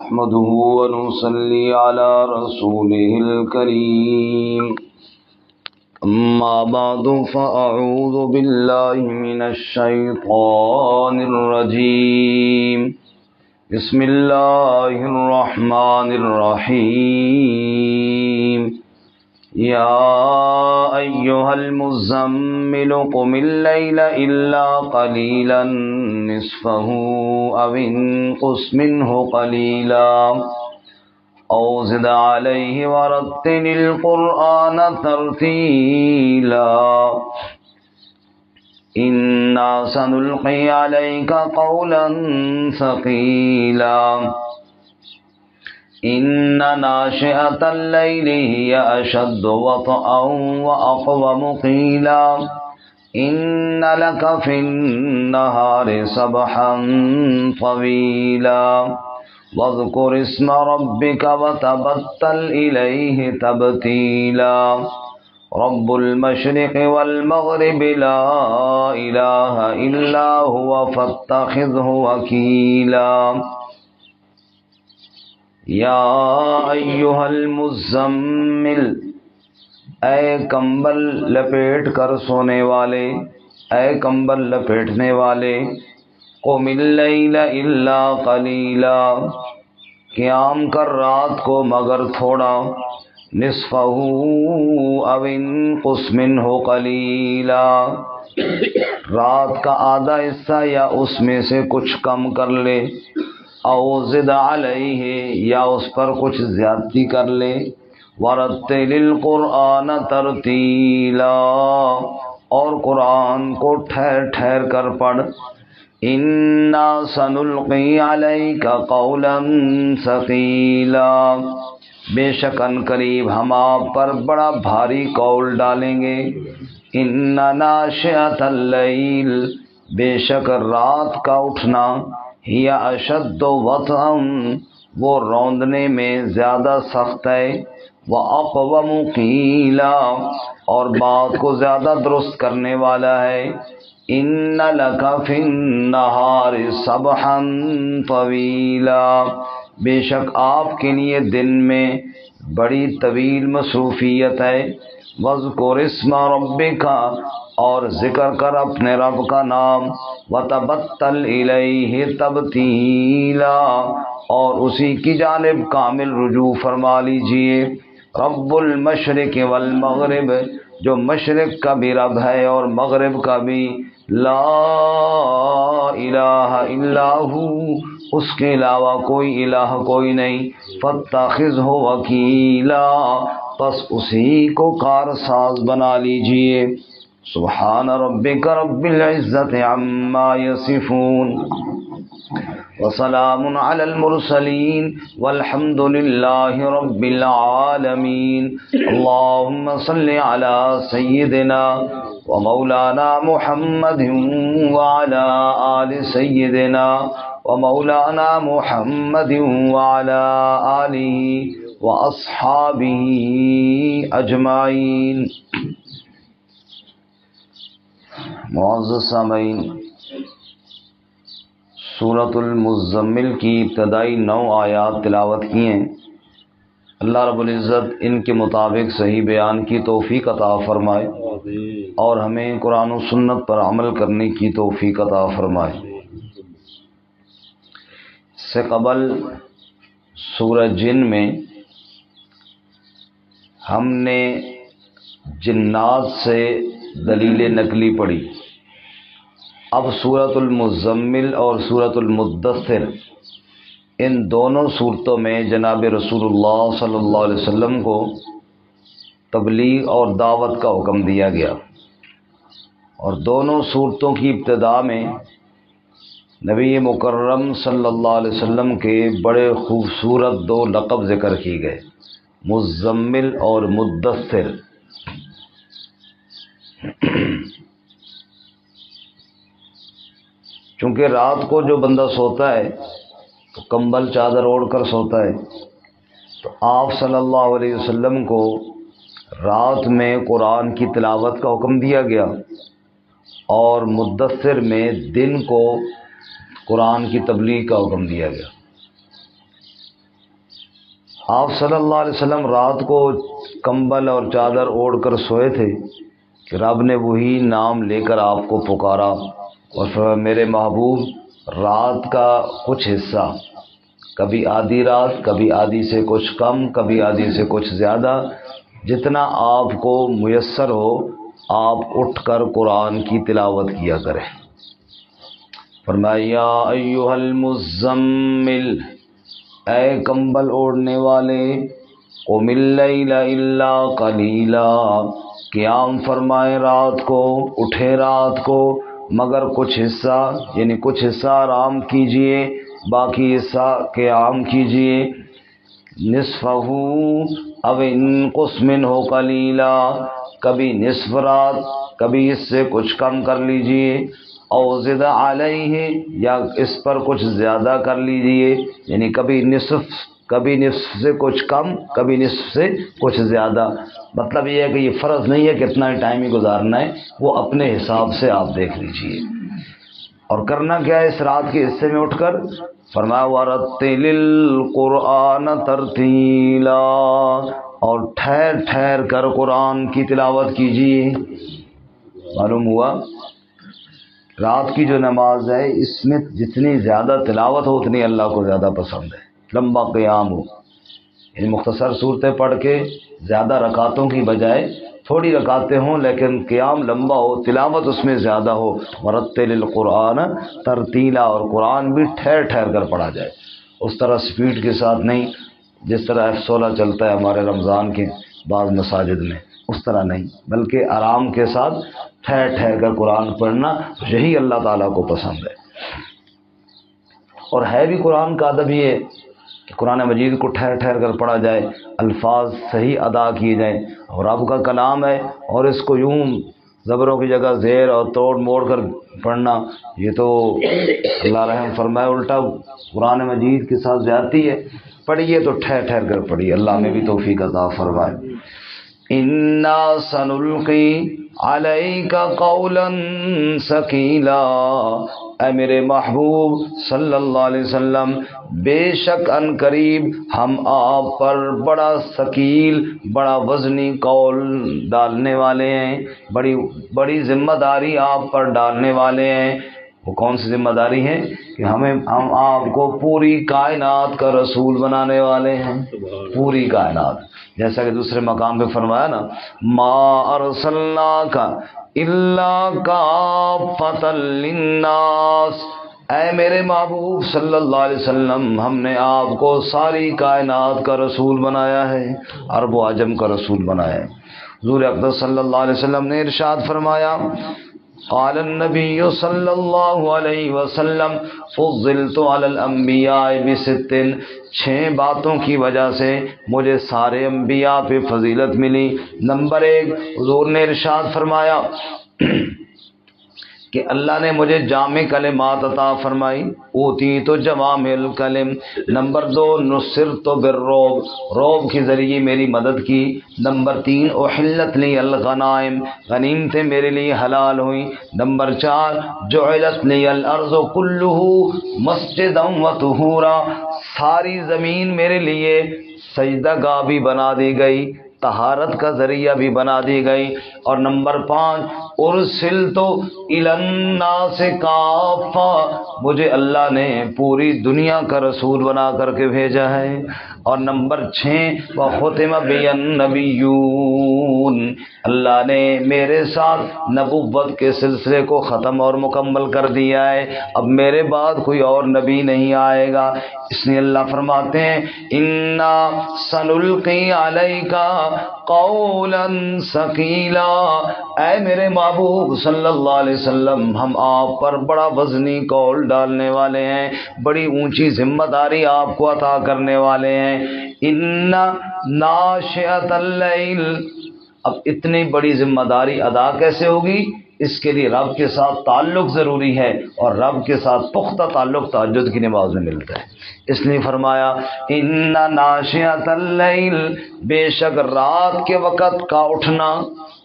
نحمده ونصلي على رسوله الكريم أما بعد فأعوذ بالله من الشيطان الرجيم بسم الله الرحمن الرحيم يا أيها المزمل قم الليل إلا قليلا نصفه أو انقص منه قليلا أو زد عليه ورتل القرآن ترتيلا إنا سنلقي عليك قولا ثقيلا إن ناشئة الليل هي أشد وطئا وأقوم قيلا إن لك في النهار سبحا طويلا واذكر اسم ربك وتبتل إليه تبتيلا رب المشرق والمغرب لا إله إلا هو فاتخذه وكيلا یا ایھا المزمل، اے کمبل لپیٹ کر سونے والے، اے کمبل لپیٹنے والے، قم اللیل الا قلیلا، قیام کر رات کو مگر تھوڑا، نصفہ او انقص منہ قلیلا، رات کا آدھا حصہ یا اس میں سے کچھ کم کر لے، او زد علیہ یا اس پر کچھ زیادتی کر لے، ورتل القرآن ترتیلا، اور قرآن کو ٹھہر ٹھہر کر پڑھ، انا سنلقی علیک قولا ثقیلا، بے شک ان قریب ہم آپ پر بڑا بھاری قول ڈالیں گے، ان ناشئۃ اللیل، بے شک رات کا اٹھنا، ہی اشد وطئا، وہ روندنے میں زیادہ سخت ہے، وَأَقْوَمُ قِيلًا، اور بات کو زیادہ درست کرنے والا ہے، إِنَّ لَكَ فِي النَّهَارِ سَبْحًا طَوِيلًا، بے شک آپ کے لیے دن میں بڑی طویل مصروفیت ہے، وَاذْكُرِ اسْمَ رَبِّكَ، اور ذکر کر اپنے رب کا نام، وَتَبَتَّلْ إِلَيْهِ تَبْتِيلًا، اور اسی کی جانب کامل رجوع فرما لیجئے، رب المشرق والمغرب، جو مشرق کا بھی رب ہے اور مغرب کا بھی، لا الہ الا ہو، اس کے علاوہ کوئی الہ کوئی نہیں، فاتخذہ وکیلا، پس اسی کو کارساز بنا لیجئے، سبحان ربک رب العزت عما یصفون وسلام علی المرسلین والحمد للہ رب العالمین اللہم صل علی سیدنا ومولانا محمد وعلی آل سیدنا ومولانا محمد وعلی آلہ واصحابہ اجمعین۔ معزز سامعین، سورۃ المزمل کی ابتدائی 9 آیات تلاوت کی ہیں، اللہ رب العزت ان کے مطابق صحیح بیان کی توفیق عطا فرمائے اور ہمیں قرآن و سنت پر عمل کرنے کی توفیق عطا فرمائے۔ اس سے قبل سورہ جن میں ہم نے جنات سے دلیل نقلی پڑھی، اب سورۃ المزمل اور سورۃ المدثر، ان دونوں صورتوں میں جناب رسول اللہ صلی اللہ علیہ وسلم کو تبلیغ اور دعوت کا حکم دیا گیا، اور دونوں صورتوں کی ابتدا میں نبی مکرم صلی اللہ علیہ وسلم کے بڑے خوبصورت 2 لقب ذکر کیے گئے، مزمل اور مدثر۔ چونکہ رات کو جو بندہ سوتا ہے تو کمبل چادر اوڑھ کر سوتا ہے، تو آپ صلی اللہ علیہ وسلم کو رات میں قرآن کی تلاوت کا حکم دیا گیا، اور مدثر میں دن کو قرآن کی تبلیغ کا حکم دیا گیا۔ آپ صلی اللہ علیہ وسلم رات کو کمبل اور چادر اوڑھ کر سوئے تھے کہ رب نے وہی نام لے کر آپ کو پکارا اور فرمایا میرے محبوب رات کا کچھ حصہ، کبھی آدھی رات، کبھی آدھی سے کچھ کم، کبھی آدھی سے کچھ زیادہ، جتنا آپ کو میسر ہو آپ اٹھ کر قرآن کی تلاوت کیا کریں۔ فرمایا یا ایھا المزمل، اے کمبل اوڑھنے والے، قم اللیل الا قلیلا، قیام فرمائے رات کو، اٹھے رات کو مگر کچھ حصہ، یعنی کچھ حصہ آرام کیجئے، باقی حصہ قیام کیجئے۔ نصفہ او انقص منہ قلیلا، کبھی نصف رات، کبھی اس سے کچھ کم کر لیجئے، او زد علیہ، یا اس پر کچھ زیادہ کر لیجئے، یعنی کبھی نصف سے کچھ کم، کبھی نصف سے کچھ زیادہ۔ مطلب یہ ہے کہ یہ فرض نہیں ہے کہ اتنا ہی ٹائم ہی گزارنا ہے، وہ اپنے حساب سے آپ دیکھ لیجئے۔ اور کرنا کیا ہے اس رات کے حصے میں اٹھ کر؟ فرمایا وَرَتِّلِ الْقُرْآنَ تَرْتِیلًا، اور ٹھہر ٹھہر کر قرآن کی تلاوت کیجیے۔ معلوم ہوا رات کی جو نماز ہے اس میں جتنی زیادہ تلاوت ہو اتنی اللہ کو زیادہ پسند ہے، لمبا قیام ہو، یعنی مختصر صورتیں پڑھ کے زیادہ رکعتوں کی بجائے تھوڑی رکعتیں ہوں لیکن قیام لمبا ہو، تلاوت اس میں زیادہ ہو۔ ورتل القرآن ترتیلا، اور قرآن بھی ٹھہر ٹھہر کر پڑھا جائے، اس طرح سپیڈ کے ساتھ نہیں جس طرح F16 چلتا ہے ہمارے رمضان کے بعض مساجد میں، اس طرح نہیں، بلکہ آرام کے ساتھ ٹھہر ٹھہر کر قرآن پڑھنا، یہی اللہ تعالیٰ کو پسند ہے۔ اور ہے بھی قرآن کا ادب یہ کہ قرآن مجید کو ٹھہر ٹھہر کر پڑھا جائے، الفاظ صحیح ادا کیے جائیں، اور رب کا کلام ہے اور اس کو یوں زبروں کی جگہ زیر اور توڑ موڑ کر پڑھنا، یہ تو اللہ رحم فرمائے الٹا قرآن مجید کے ساتھ زیادتی ہے۔ پڑھیے تو ٹھہر ٹھہر کر پڑھیے، اللہ ہمیں بھی توفیق عطا فرمائے۔ انا سنلقی علیک قولا ثقیلا، اے میرے محبوب صلی اللہ علیہ وسلم، بے شک ان قریب ہم آپ پر بڑا ثقیل، بڑا وزنی قول ڈالنے والے ہیں، بڑی ذمہ داری آپ پر ڈالنے والے ہیں۔ وہ کون سی ذمہ داری ہے؟ کہ ہم آپ کو پوری کائنات کا رسول بنانے والے ہیں، پوری کائنات، جیسا کہ دوسرے مقام پہ فرمایا نا ما ارسلناک الا کافۃ للناس، اے میرے محبوب صلی اللہ علیہ وسلم، ہم نے آپ کو ساری کائنات کا رسول بنایا ہے، عرب و عجم کا رسول بنایا ہے۔ حضور اقدس صلی اللہ علیہ وسلم نے ارشاد فرمایا قال النبی صلی اللہ علیہ وسلم فضلت علی الانبیاء بست، 6 باتوں کی وجہ سے مجھے سارے انبیاء پہ فضیلت ملی۔ نمبر 1، حضور نے ارشاد فرمایا کہ اللہ نے مجھے جامع کلمات عطا فرمائی، اوتیت جوامع الکلم۔ نمبر 2، نصرت بالرعب، رعب کے ذریعے میری مدد کی۔ نمبر 3، احلت لی الغنائم، غنیمتیں میرے لیے حلال ہوئیں۔ نمبر 4، جعلت لی الارض کلہ مسجدا وطہورا، ساری زمین میرے لیے سجدہ گاہ بھی بنا دی گئی، طہارت کا ذریعہ بھی بنا دی گئی۔ اور نمبر 5، ارسلت الی الناس کافہ، مجھے اللہ نے پوری دنیا کا رسول بنا کر کے بھیجا ہے۔ اور نمبر 6، وختم بی النبیون، اللہ نے میرے ساتھ نبوت کے سلسلے کو ختم اور مکمل کر دیا ہے، اب میرے بعد کوئی اور نبی نہیں آئے گا۔ اس لیے اللہ فرماتے ہیں انا سنلقی علیک قولا ثقیلا، اے میرے محبوب صلی اللہ علیہ وسلم، ہم آپ پر بڑا وزنی قول ڈالنے والے ہیں، بڑی اونچی ذمہ داری آپ کو عطا کرنے والے ہیں۔ ان ناشئۃ اللیل، اب اتنی بڑی ذمہ داری ادا کیسے ہوگی؟ اس کے لیے رب کے ساتھ تعلق ضروری ہے، اور رب کے ساتھ پختہ تعلق تہجد کی نماز میں ملتا ہے۔ اس لیے فرمایا ان ناشئۃ اللیل، بے شک رات کے وقت کا اٹھنا،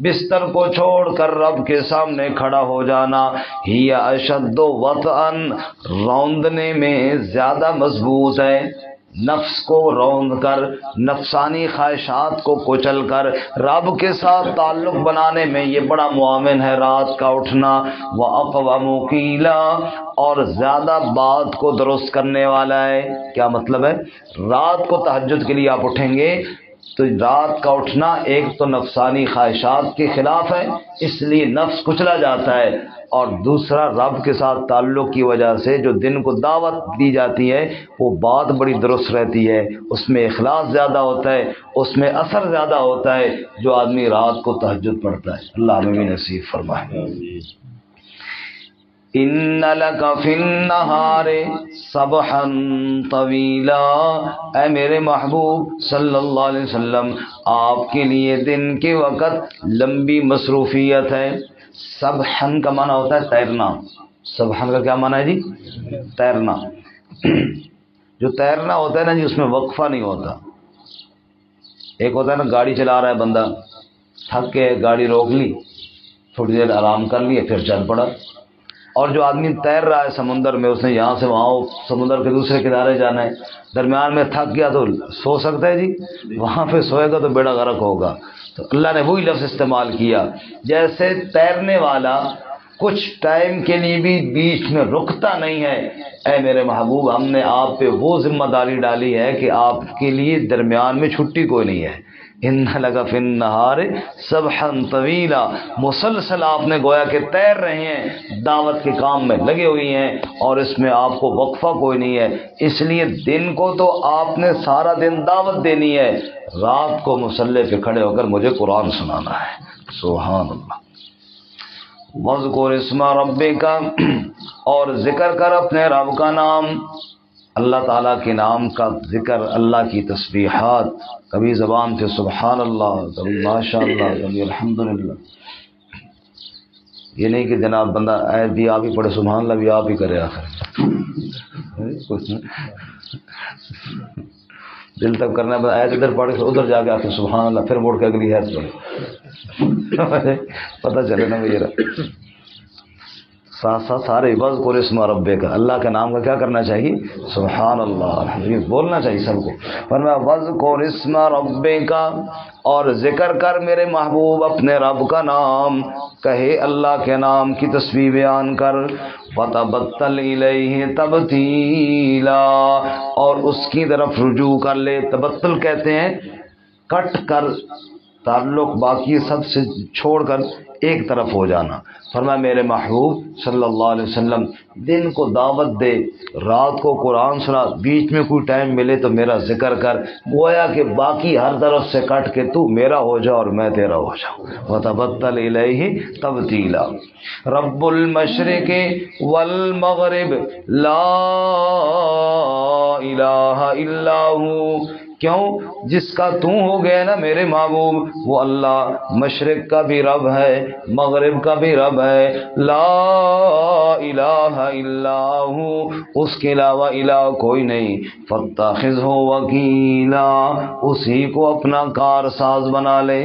بستر کو چھوڑ کر رب کے سامنے کھڑا ہو جانا، ہی اشد وطئا، روندنے میں زیادہ مضبوط ہے، نفس کو روند کر، نفسانی خواہشات کو کچل کر رب کے ساتھ تعلق بنانے میں یہ بڑا معاون ہے رات کا اٹھنا۔ وَأَقْوَمُ قِيلًا، اور زیادہ بات کو درست کرنے والا ہے۔ کیا مطلب ہے؟ رات کو تہجد کے لیے آپ اٹھیں گے تو رات کا اٹھنا ایک تو نفسانی خواہشات کے خلاف ہے، اس لیے نفس کچلا جاتا ہے، اور دوسرا رب کے ساتھ تعلق کی وجہ سے جو دن کو دعوت دی جاتی ہے وہ بات بڑی درست رہتی ہے، اس میں اخلاص زیادہ ہوتا ہے، اس میں اثر زیادہ ہوتا ہے جو آدمی رات کو تہجد پڑھتا ہے۔ اللہ ہمیں بھی نصیب فرمائے۔ ان لک فی النہار سبحا طویلا، اے میرے محبوب صلی اللہ علیہ وسلم آپ کے لیے دن کے وقت لمبی مصروفیت ہے۔ سبحن کا معنی ہوتا ہے تیرنا۔ سبحن کا کیا معنی ہے جی؟ تیرنا۔ جو تیرنا ہوتا ہے نا جی، اس میں وقفہ نہیں ہوتا۔ ایک ہوتا ہے نا گاڑی چلا رہا ہے بندہ، تھک کے گاڑی روک لی، تھوڑی دیر آرام کر لیے، پھر چل پڑا۔ اور جو آدمی تیر رہا ہے سمندر میں، اس نے یہاں سے وہاں سمندر کے دوسرے کنارے جانا ہے، درمیان میں تھک گیا تو سو سکتا ہے جی؟ وہاں پہ سوئے گا تو بیڑا غرق ہوگا۔ تو اللہ نے وہی لفظ استعمال کیا، جیسے تیرنے والا کچھ ٹائم کے لیے بھی بیچ میں رکتا نہیں ہے، اے میرے محبوب ہم نے آپ پہ وہ ذمہ داری ڈالی ہے کہ آپ کے لیے درمیان میں چھٹی کوئی نہیں ہے۔ ان لک فی النہار سبحا طویلا، مسلسل آپ نے گویا کہ تیر رہے ہیں، دعوت کے کام میں لگے ہوئی ہیں، اور اس میں آپ کو وقفہ کوئی نہیں ہے۔ اس لیے دن کو تو آپ نے سارا دن دعوت دینی ہے، رات کو مصلی پہ کھڑے ہو کر مجھے قرآن سنانا ہے۔ سبحان اللہ۔ وَاذْكُرِ اسْمَ رَبِّكَ، اور ذکر کر اپنے رب کا نام، اللہ تعالیٰ کے نام کا ذکر، اللہ کی تسبیحات، کبھی زبان سے سبحان اللہ، کبھی ماشاء اللہ، کبھی الحمدللہ۔ یہ نہیں کہ جناب بندہ آیت بھی آپ ہی پڑھے، سبحان اللہ بھی آپ ہی کرے، آخر دل تک کرنا ہے، آیت ادھر پڑھ کے ادھر جا کے آخر سبحان اللہ، پھر موڑ کے اگلی آیت پڑھے، پتہ چلے نا میرا ساتھ ساتھ سارے وَاذْكُرِ اسْمَ رَبِّكَ، اللہ کے نام کا کیا کرنا چاہیے؟ سبحان اللہ، یہ بولنا چاہیے سب کو۔ فرمایا وَاذْكُرِ اسْمَ رَبِّكَ، اور ذکر کر میرے محبوب اپنے رب کا نام، کہے اللہ کے نام کی تسبیح بیان کر۔ وَتَبَتَّلْ إِلَيْهِ تَبْتِيلًا، اور اس کی طرف رجوع کر لے۔ تبتل کہتے ہیں کٹ کر، تعلق باقی سب سے چھوڑ کر ایک طرف ہو جانا۔ فرمایا میرے محبوب صلی اللہ علیہ وسلم دن کو دعوت دے، رات کو قرآن سنا، بیچ میں کوئی ٹائم ملے تو میرا ذکر کر، گویا کہ باقی ہر طرف سے کٹ کے تو میرا ہو جا اور میں تیرا ہو جاؤں۔ وَتَبَتَّلْ إِلَيْهِ تَبْتِيلًا۔ رب المشرق والمغرب لا الہ الا ہو، کیوں؟ جس کا تو ہو گیا نا میرے محبوب، وہ اللہ مشرق کا بھی رب ہے، مغرب کا بھی رب ہے، لا الہ الا ہو، اس کے علاوہ الہ کوئی نہیں، فاتخذہ وکیلا، اسی کو اپنا کار ساز بنا لے۔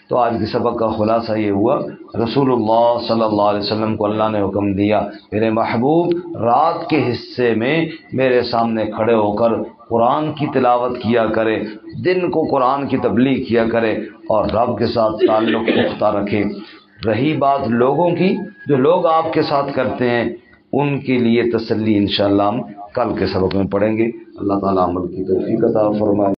تو آج کے سبق کا خلاصہ یہ ہوا، رسول اللہ صلی اللہ علیہ وسلم کو اللہ نے حکم دیا میرے محبوب رات کے حصے میں میرے سامنے کھڑے ہو کر قرآن کی تلاوت کیا کرے، دن کو قرآن کی تبلیغ کیا کرے، اور رب کے ساتھ تعلق پختہ رکھے۔ رہی بات لوگوں کی، جو لوگ آپ کے ساتھ کرتے ہیں ان کے لیے تسلی انشاءاللہ ہم کل کے سبق میں پڑھیں گے۔ اللہ تعالیٰ عمل کی توفیق عطا فرمائے۔